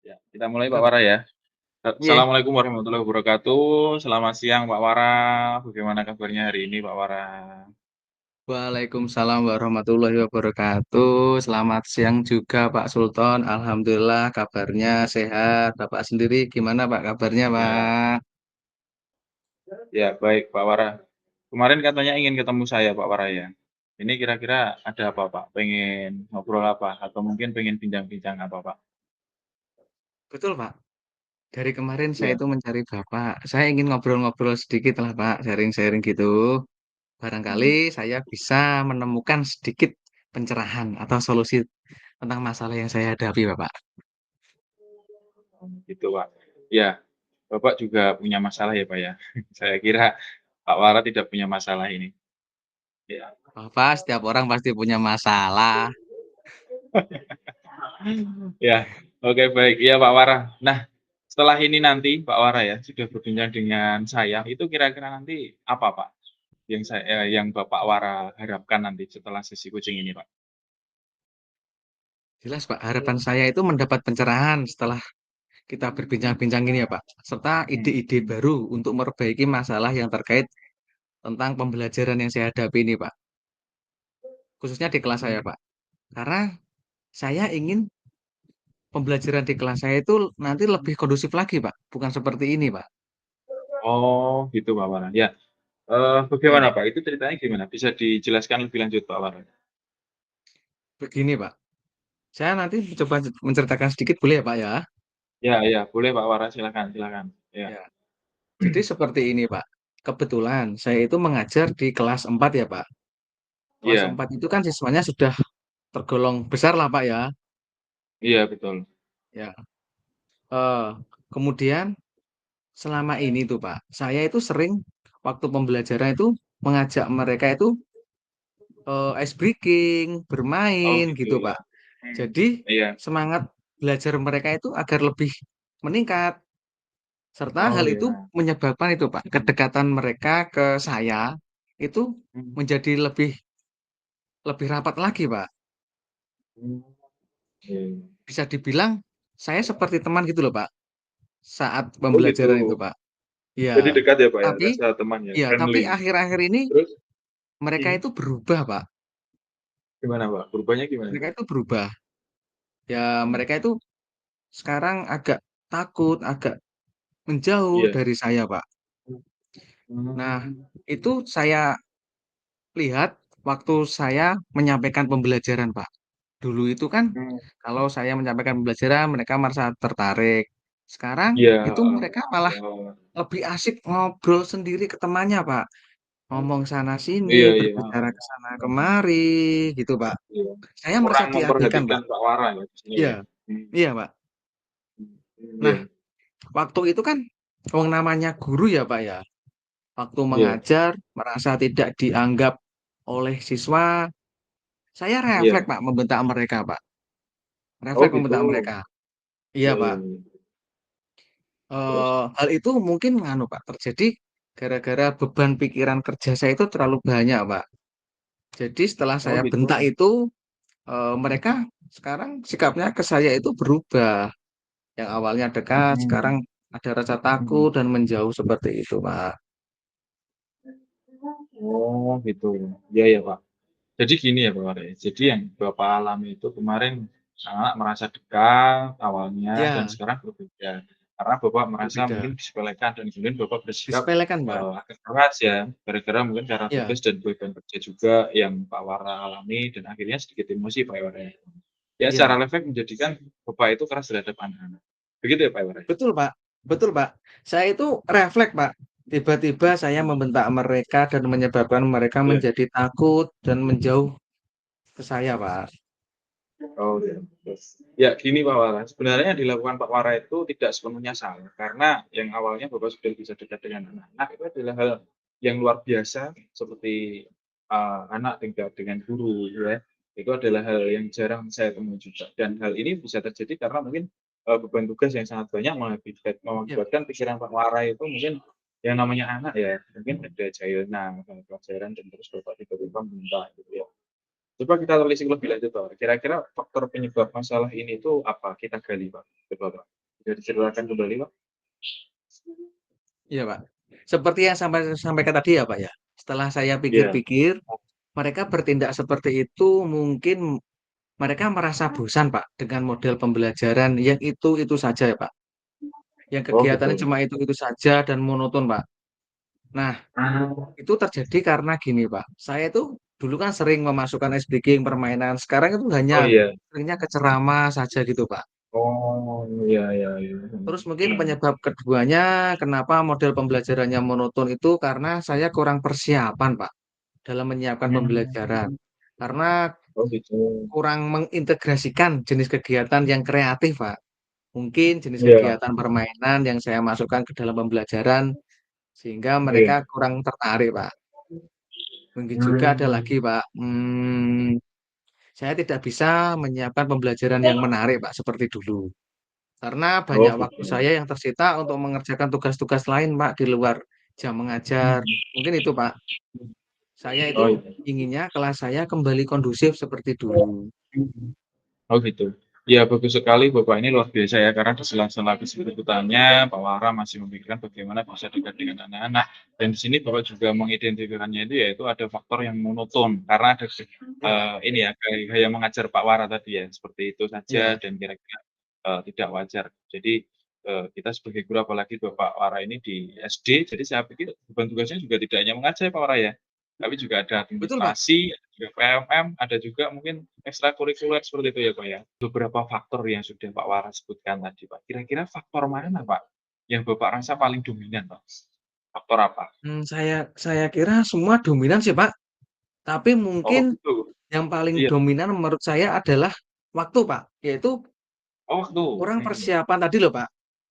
Ya, kita mulai Pak Halo, Wara ya. iya. Assalamualaikum warahmatullahi wabarakatuh. Selamat siang Pak Wara. Bagaimana kabarnya hari ini Pak Wara? Waalaikumsalam warahmatullahi wabarakatuh. Selamat siang juga Pak Sultan. Alhamdulillah kabarnya sehat. Bapak sendiri gimana Pak kabarnya Ya, Pak? ya baik Pak Wara. Kemarin katanya ingin ketemu saya Pak Wara ya. Ini kira-kira ada apa Pak? Pengen ngobrol apa? Atau mungkin pengen bincang-bincang apa Pak? Betul Pak. Dari kemarin saya Ya. itu mencari Bapak. Saya ingin ngobrol-ngobrol sedikit lah Pak, sharing-sharing gitu. Barangkali Hmm, saya bisa menemukan sedikit pencerahan atau solusi tentang masalah yang saya hadapi Bapak. gitu Pak. Ya, Bapak juga punya masalah ya Pak ya. Saya kira Pak Wara tidak punya masalah ini. Ya. Bapak, setiap orang pasti punya masalah. Ya, oke baik. Iya Pak Wara. Nah, setelah ini nanti Pak Wara ya, sudah berbincang dengan saya, itu kira-kira nanti apa Pak, yang Bapak Wara harapkan nanti setelah sesi coaching ini Pak? Jelas Pak, harapan saya itu mendapat pencerahan setelah kita berbincang-bincang ini ya Pak, serta ide-ide baru untuk memperbaiki masalah yang terkait tentang pembelajaran yang saya hadapi ini Pak, khususnya di kelas saya Mhm. Pak. Karena saya ingin pembelajaran di kelas saya itu nanti lebih kondusif lagi Pak, bukan seperti ini Pak. Oh, gitu Pak Wara. Ya, bagaimana Ya, Pak? Itu ceritanya gimana? Bisa dijelaskan lebih lanjut Pak Wara? begini Pak, saya nanti coba menceritakan sedikit boleh ya Pak ya? Ya ya, boleh Pak Wara, silakan silakan. Ya. Ya, jadi seperti ini Pak, kebetulan saya itu mengajar di kelas 4 ya Pak. Kelas Iya 4 itu kan siswanya sudah tergolong besar lah Pak ya. iya betul. Ya, eee, kemudian selama ini tuh, Pak, saya itu sering waktu pembelajaran itu mengajak mereka itu, ice breaking, Oh bermain gitu gitu, ya. Pak. Jadi Iya. semangat belajar mereka itu agar lebih meningkat, serta Oh hal itu ya. menyebabkan itu, Pak, kedekatan mereka ke saya itu Mhm. menjadi lebih lebih rapat lagi, Pak. Mmm, iya iya. Bisa dibilang saya seperti teman gitu loh, Pak, saat Oh gitu. pembelajaran itu, Pak. Jadi Iya, dekat ya Pak ya, tapi rasa teman ya, iya, tapi friendly. akhir-akhir ini Terus? mereka Mhm. itu berubah, Pak. Gimana Pak? Berubahnya gimana Mereka Pak? itu berubah. Ya, Mhm. mereka itu sekarang agak takut, agak menjauh Iya. dari saya, Pak. Nah, Mmm. itu saya lihat waktu saya menyampaikan pembelajaran, Pak. Dulu itu kan Mmm. kalau saya menyampaikan pembelajaran mereka merasa tertarik. Sekarang Iya, itu heeh. mereka malah Oh. lebih asik ngobrol sendiri ke temannya, Pak. Ngomong sana sini, Iya iya, berbicara heeh. ke sana kemari, gitu, Pak. Iya. Saya merasa Kurang diabaikan, memperhatikan Pak. Pak Wara ya di sini Iya, ya? Mmm. iya, Pak. Nah, Iya waktu itu kan wong namanya guru ya, Pak, ya. Waktu iya mengajar merasa tidak dianggap oleh siswa, saya iya. refleks, Pak, membentak mereka, Pak. Oh Refleks gitu. membentak mereka. Iya, Iya iya Pak. iya. Terus? Hal itu mungkin nganu, Pak, terjadi gara-gara beban pikiran kerja saya itu terlalu banyak, Pak. Jadi setelah Oh saya bentak gitu. itu, mereka sekarang sikapnya ke saya itu berubah. Yang awalnya dekat, sekarang Mhm. ada rasa takut Mhm. dan menjauh seperti itu, Pak. Oh gitu. Iya iya Pak. Jadi gini ya Pak Wara ya, jadi yang Bapak alami itu kemarin Kakak merasa dekat awalnya dan Ya, sekarang berbeda. Karena Bapak merasa mungkin berbeda. disepelekan dan kemudian Bapak bersikap, Disepelekan, Pak. agak keras ya, gara-gara mungkin karena Ya, tugas dan beban kerja juga yang Pak Wara alami dan akhirnya sedikit emosi Pak Wara ya. Ya secara iya. efek menjadikan Bapak itu keras terhadap anak-anak. Begitu ya Pak Wara? Betul, Pak. Betul, Pak. Saya itu refleks, Pak. Tiba-tiba saya Mhm. membentak mereka dan menyebabkan mereka Iya. menjadi takut dan menjauh ke saya, Pak. Oh, ya. Terus ya gini Pak Wara, sebenarnya yang dilakukan Pak Wara itu tidak sepenuhnya salah, karena yang awalnya Bapak sudah bisa dekat dengan anak-anak itu adalah hal yang luar biasa seperti, anak tinggal dengan guru gitu ya, itu adalah hal yang jarang saya temui juga dan hal ini bisa terjadi karena mungkin, beban tugas yang sangat banyak Iya, mengakibatkan pikiran Pak Wara itu mungkin yang namanya anak ya, mungkin ada jahilna, pelajaran dan terus Bapak tiba-tiba minta gitu ya. Coba kita telisik lebih lanjut, Pak. Kira-kira faktor penyebab masalah ini tuh apa? Kita gali, Pak, coba, Pak. Bisa diceritakan kembali, Pak? Iya, Pak. Seperti yang sampaikan tadi ya, Pak, ya. Setelah saya Iya. pikir-pikir, mereka bertindak seperti itu mungkin mereka merasa bosan, Pak, dengan model pembelajaran yang itu-itu saja ya, Pak. Yang Oh kegiatannya gitu. cuma itu-itu saja dan monoton, Pak. Nah, Ah. itu terjadi karena gini, Pak. Saya itu dulu kan sering memasukkan SBG permainan. Sekarang itu hanya Oh iya. seringnya ke ceramah saja gitu, Pak. Oh, iya iya iya. Terus mungkin Hmm. penyebab keduanya kenapa model pembelajarannya monoton itu karena saya kurang persiapan, Pak, dalam menyiapkan pembelajaran. Hmm. Karena Oh gitu. kurang mengintegrasikan jenis kegiatan yang kreatif, Pak. Mungkin jenis Iya. kegiatan permainan yang saya masukkan ke dalam pembelajaran sehingga mereka Iya. kurang tertarik, Pak. Mungkin juga ada Hmm. lagi, Pak, saya tidak bisa menyiapkan pembelajaran yang menarik, Pak, seperti dulu. Karena Oh banyak waktu gitu. saya yang tersita untuk mengerjakan tugas-tugas lain, Pak, di luar jam mengajar. Mungkin itu, Pak. Saya itu Oh iya. inginnya kelas saya kembali kondusif seperti dulu. Oh gitu. Ya bagus sekali Bapak ini luar biasa ya karena di sela-sela kesibukannya Pak Wara masih memikirkan bagaimana bisa dekat dengan anak-anak. Dan di sini Bapak juga mengidentifikasinya itu yaitu ada faktor yang monoton karena ada Iya, ini ya gaya mengajar Pak Wara tadi ya seperti itu saja iya, dan kira-kira tidak wajar. Jadi kita sebagai guru apalagi Bapak Wara ini di SD, jadi saya pikir beban tugasnya juga tidak hanya mengajar Pak Wara ya, tapi juga ada betul, Pak. administrasi, ada juga PMM, ada juga mungkin ekstrakurikuler seperti itu ya, Pak, ya. Beberapa faktor yang sudah Pak Wara sebutkan tadi, Pak. Kira-kira faktor mana, Pak, yang Bapak rasa paling dominan, Pak? Faktor apa? Saya kira semua dominan sih, Pak. Tapi Oh, mungkin gitu. yang paling Iya. dominan menurut saya adalah waktu, Pak. Yaitu Oh, waktu. kurang Mhm. persiapan tadi loh, Pak.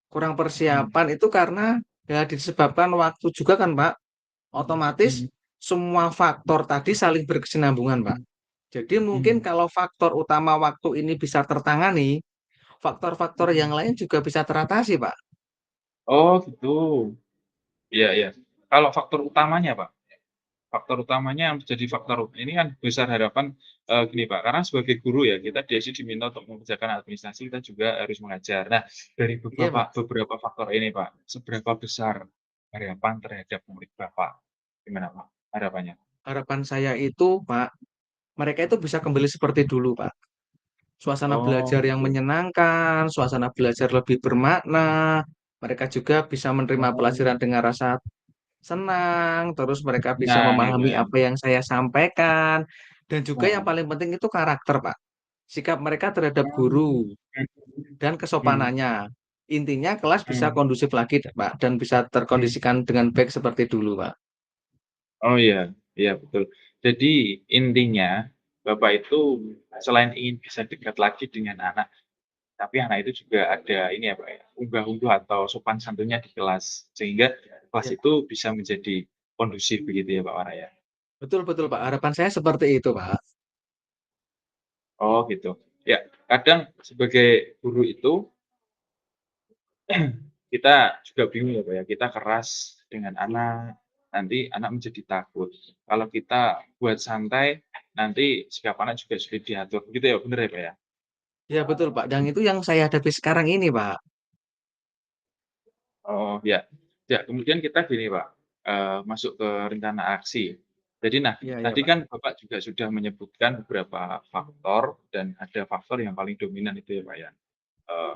Kurang Mhm. persiapan itu karena ya disebabkan waktu juga kan, Pak. Otomatis Mhm. semua faktor tadi saling berkesinambungan, Pak. Jadi mungkin Mhm. kalau faktor utama waktu ini bisa tertangani, faktor-faktor yang Mhm. lain juga bisa teratasi, Pak. Oh, gitu. Iya iya. Kalau faktor utamanya, Pak? Faktor utamanya yang menjadi faktor ini kan besar harapan, gini Pak, karena sebagai guru ya, kita di sini diminta untuk mengerjakan administrasi, kita juga harus mengajar. Nah, dari Iya, beberapa Pak. beberapa faktor ini Pak, seberapa besar harapan terhadap murid Bapak? Gimana Pak harapannya? Harapan saya itu, Pak, mereka itu bisa kembali seperti dulu, Pak. Suasana Oh, belajar yang gitu. menyenangkan, suasana belajar lebih bermakna, mereka juga bisa menerima Oh. pelajaran dengan rasa senang, terus mereka bisa Nah, memahami iya. apa yang saya sampaikan, dan juga yang Nah. paling penting itu karakter, Pak. Sikap mereka terhadap Mmm. guru dan Mhm. kesopanannya. Intinya kelas bisa Mhm. kondusif lagi, Pak, dan bisa Mhm. terkondisikan dengan baik seperti dulu, Pak. Oh iya, iya betul. Jadi intinya Bapak itu selain ingin bisa dekat lagi dengan anak, tapi anak itu juga ada ini ya, Pak, ya, unggah-ungguh atau sopan santunnya di kelas, sehingga kelas Ya, itu bisa menjadi kondusif begitu ya, Pak Wara, ya? betul betul, Pak. Harapan saya seperti itu, Pak. Oh gitu. Ya, kadang sebagai guru itu kita juga bingung ya, Pak, ya, kita keras dengan anak, nanti anak menjadi takut. Kalau kita buat santai, nanti sikap anak juga sulit diatur, gitu ya, bener ya, Pak, ya? Ya, betul, Pak. Dan itu yang saya hadapi sekarang ini, Pak. Oh, ya. Ya, kemudian kita gini, Pak, masuk ke rencana aksi. Jadi, nah, Iya iya, tadi Pak. kan Bapak juga sudah menyebutkan beberapa faktor dan ada faktor yang paling dominan itu ya, Pak, ya,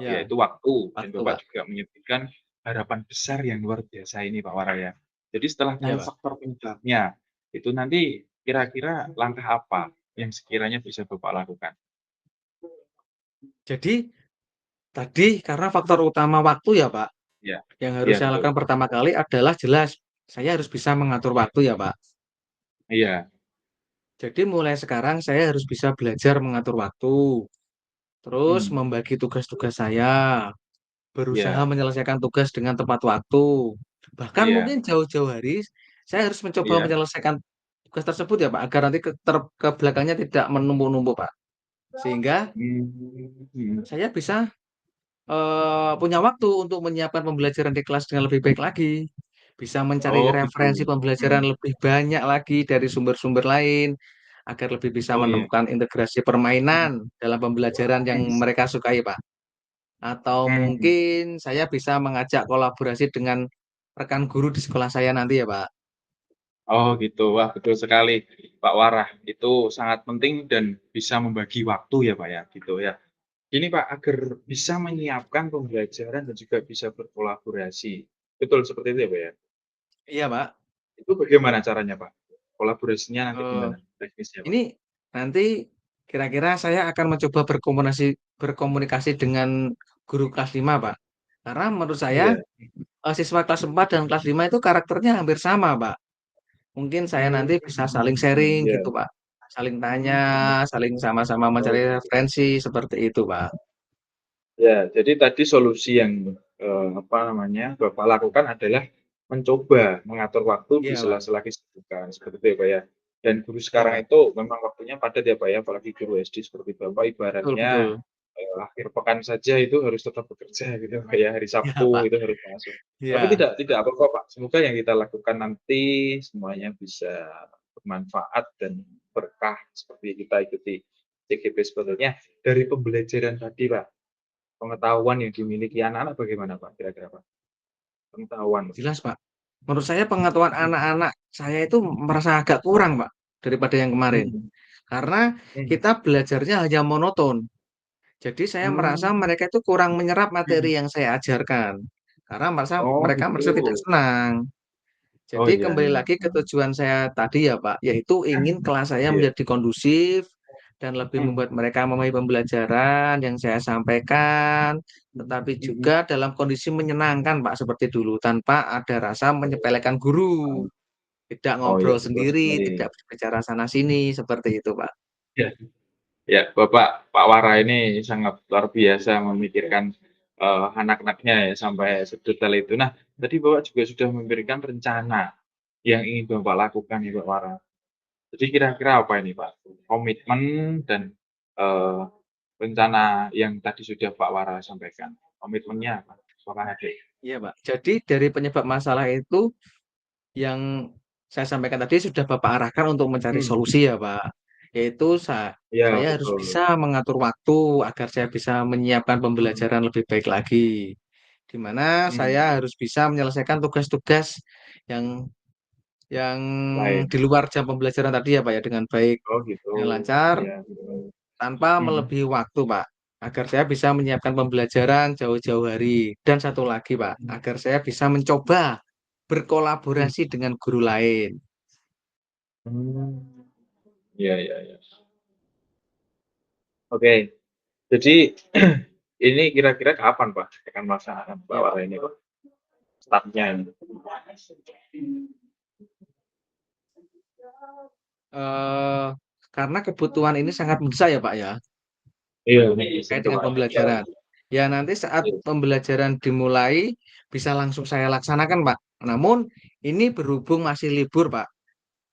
Iya, yaitu waktu dan waktu, Bapak Pak. juga menyebutkan harapan besar yang luar biasa ini, Pak Wara, ya. Jadi setelah Iya, tahu Pak. faktor penyebabnya, itu nanti kira-kira langkah apa yang sekiranya bisa Bapak lakukan? Jadi, tadi karena faktor utama waktu ya, Pak, Iya, yang harus iya saya betul. lakukan pertama kali adalah jelas, saya harus bisa mengatur waktu ya, Pak. Iya, Jadi mulai sekarang saya harus bisa belajar mengatur waktu, terus mhm, membagi tugas-tugas saya, berusaha iya menyelesaikan tugas dengan tepat waktu. Bahkan iya mungkin jauh-jauh hari, saya harus mencoba iya, menyelesaikan tugas tersebut ya, Pak, agar nanti ke belakangnya tidak menumpuk-numpuk, Pak. Sehingga mhm. saya bisa punya waktu untuk menyiapkan pembelajaran di kelas dengan lebih baik lagi, bisa mencari Oh gitu, referensi pembelajaran mhm. lebih banyak lagi dari sumber-sumber lain, agar lebih bisa Oh iya, menemukan integrasi permainan dalam pembelajaran yang mhm. mereka sukai, Pak. atau Mhm. mungkin saya bisa mengajak kolaborasi dengan rekan guru di sekolah saya nanti ya, Pak. Oh gitu. Wah betul sekali Pak Warah, itu sangat penting dan bisa membagi waktu ya Pak ya, gitu ya. Ini Pak, agar bisa menyiapkan pembelajaran dan juga bisa berkolaborasi. Betul seperti itu ya Pak ya? Iya, Pak. Itu bagaimana caranya Pak? Kolaborasinya nanti Eee, gimana teknisnya Pak? ini nanti kira-kira saya akan mencoba berkomunikasi dengan guru kelas 5, Pak. Karena menurut saya, Iya. siswa kelas 4 dan kelas 5 itu karakternya hampir sama, Pak. Mungkin saya nanti bisa saling sharing Iya. gitu, Pak. Saling tanya, saling sama-sama Oh mencari gitu. referensi, seperti itu, Pak. Ya, jadi tadi solusi yang, apa namanya, Bapak lakukan adalah mencoba mengatur waktu di Iya, Pak. sela-sela kesibukan, seperti itu ya, Pak, ya. Dan guru Iya, sekarang Pak. itu memang waktunya padat ya, Pak, ya, apalagi guru SD seperti Bapak Betul ibaratnya, betul. akhir pekan saja itu harus tetap bekerja gitu, Pak, ya, hari Iya, Sabtu Pak. itu harus masuk. Tapi Iya. tidak apa-apa, Pak, semoga yang kita lakukan nanti semuanya bisa bermanfaat dan berkah seperti kita ikuti CGP sebetulnya dari pembelajaran tadi, Pak. Pengetahuan yang dimiliki anak-anak bagaimana Pak, kira-kira Pak? Pengetahuan. Jelas, Pak. Menurut saya pengetahuan Mhm. anak-anak saya itu merasa agak kurang, Pak, daripada yang kemarin. Mhm. Karena Mhm. kita belajarnya hanya monoton. Jadi saya merasa Mmm. mereka itu kurang menyerap Mhm. materi yang saya ajarkan. Karena Oh mereka gitu. merasa tidak senang. Oh Jadi iya kembali iya, lagi ke heeh. tujuan saya tadi ya, Pak, yaitu ingin kelas saya Iya. menjadi kondusif dan lebih Mhm. membuat mereka memahami pembelajaran yang saya sampaikan, tetapi Mhm. juga dalam kondisi menyenangkan, Pak, seperti dulu, tanpa ada rasa menyepelekan guru, tidak Oh iya ngobrol betul sendiri, sekali. tidak berbicara sana sini, seperti itu, Pak. Iya. Ya, Pak Wara ini sangat luar biasa memikirkan, anak-anaknya ya sampai sedetail itu. Nah, tadi Bapak juga sudah memberikan rencana yang ingin Bapak lakukan nih Pak Wara. Jadi kira-kira apa ini Pak? Komitmen dan, eee, rencana yang tadi sudah Pak Wara sampaikan, komitmennya apa? Apakah ada? Iya, Pak. Jadi dari penyebab masalah itu yang saya sampaikan tadi sudah Bapak arahkan untuk mencari Mhm, solusi ya, Pak. Yaitu iya saya harus betul. bisa mengatur waktu agar saya bisa menyiapkan Mhm, pembelajaran lebih baik lagi. Di mana mhm, saya harus bisa menyelesaikan tugas-tugas yang yang baik. di luar jam pembelajaran tadi ya, Pak, ya, dengan baik, Oh gitu, dengan lancar, iya, betul. tanpa Mhm, melebihi waktu, Pak. Agar saya bisa menyiapkan pembelajaran jauh-jauh hari. Dan satu lagi, Pak, mhm, agar saya bisa mencoba mhm. berkolaborasi dengan guru lain. Mmm, iya iya iya. Oke, jadi ini kira-kira kapan Pak akan melaksanakan Pak Iya, Pak. Wara ini Pak, start-nya ini? Eee, karena kebutuhan ini sangat mendesak ya, Pak, ya, Iya, terkait begitu dengan Pak. pembelajaran. Ya nanti saat Iya. pembelajaran dimulai, bisa langsung saya laksanakan, Pak. Namun, ini berhubung masih libur, Pak.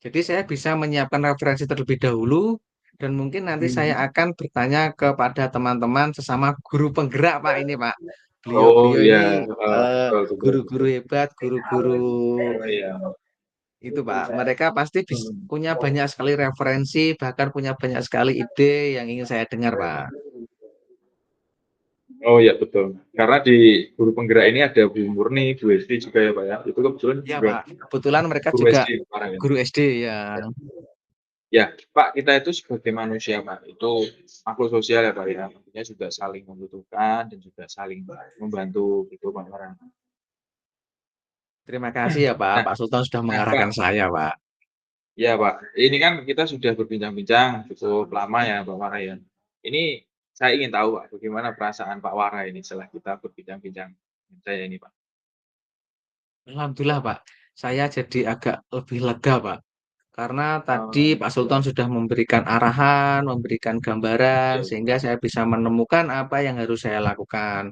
Jadi saya bisa menyiapkan referensi terlebih dahulu, dan mungkin nanti saya Mhm. akan bertanya kepada teman-teman sesama guru penggerak, Pak, ini, Pak. Oh Beliau-beliau iya, ini, heeh, betul betul guru-guru betul. hebat, guru-guru Oh iya. itu, Pak. Mereka pasti Mhm. punya banyak sekali referensi, bahkan punya banyak sekali ide yang ingin saya dengar, Pak. Oh iya betul. Karena di guru penggerak ini ada Bu Murni, Bu Esti juga ya Pak ya. Itu kebetulan Iya, juga Pak. Kebetulan mereka guru juga SD sekarang ya. guru SD ya. Ya. Ya, Pak, kita itu sebagai manusia, Pak, itu makhluk sosial ya, Pak, ya. Artinya juga saling membutuhkan dan juga saling membantu gitu, Pak, orang. Terima kasih ya, Pak. Nah Pak Sultan sudah nah, Pak mengarahkan saya, Pak. ya, Pak, ini kan kita sudah berbincang-bincang cukup lama ya, Pak Wara, ya. Ini saya ingin tahu, Pak, bagaimana perasaan Pak Wara ini setelah kita berbincang-bincang dengan saya ini, Pak? Alhamdulillah, Pak. Saya jadi agak lebih lega, Pak. Karena tadi Pak Sultan Alhamdulillah. sudah memberikan arahan, memberikan gambaran, Iya. sehingga saya bisa menemukan apa yang harus saya lakukan.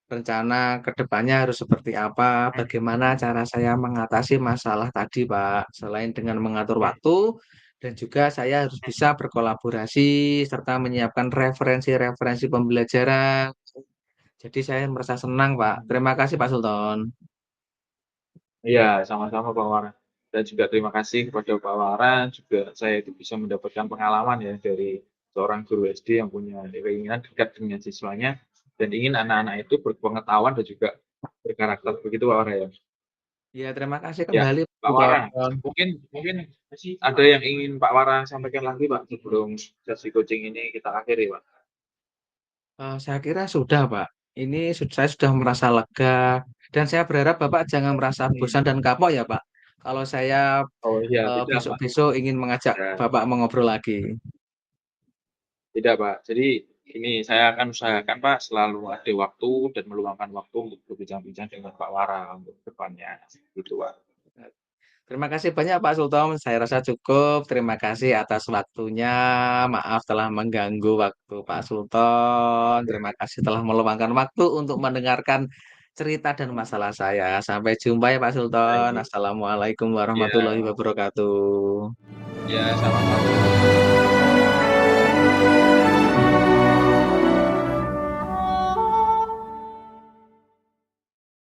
Rencana ke depannya harus seperti apa, bagaimana cara saya mengatasi masalah tadi, Pak. Selain dengan mengatur waktu, dan juga saya harus bisa berkolaborasi serta menyiapkan referensi-referensi pembelajaran. Jadi saya merasa senang, Pak. Terima kasih, Pak Sultan. Iya, sama-sama Pak Wara. Dan juga terima kasih kepada Pak Wara, juga saya itu bisa mendapatkan pengalaman ya dari seorang guru SD yang punya keinginan dekat dengan siswanya. dan ingin anak-anak itu berpengetahuan dan juga berkarakter. Begitu Pak Wara ya? Iya, terima kasih Ya, kembali, Pak Pak Wara, Sultan. mungkin mungkin ada yang ingin Pak Wara sampaikan lagi Pak sebelum sesi coaching ini kita akhiri Pak? Saya kira sudah, Pak. Ini saya sudah merasa lega dan saya berharap Bapak jangan merasa Hmm. bosan dan kapok ya, Pak. Kalau saya, Oh iya, tidak Pak. besok-besok ingin mengajak Ya, Bapak mengobrol lagi. tidak Pak. Jadi ini saya akan usahakan Pak selalu ada waktu dan meluangkan waktu untuk berbincang-bincang dengan Pak Wara untuk depannya. Gitu Pak. Terima kasih banyak Pak Sultan, saya rasa cukup. Terima kasih atas waktunya. Maaf telah mengganggu waktu Pak Sultan. Terima Ya, kasih telah meluangkan waktu untuk mendengarkan cerita dan masalah saya. Sampai jumpa ya Pak Sultan. baik. Assalamualaikum warahmatullahi Ya, wabarakatuh. ya sama-sama.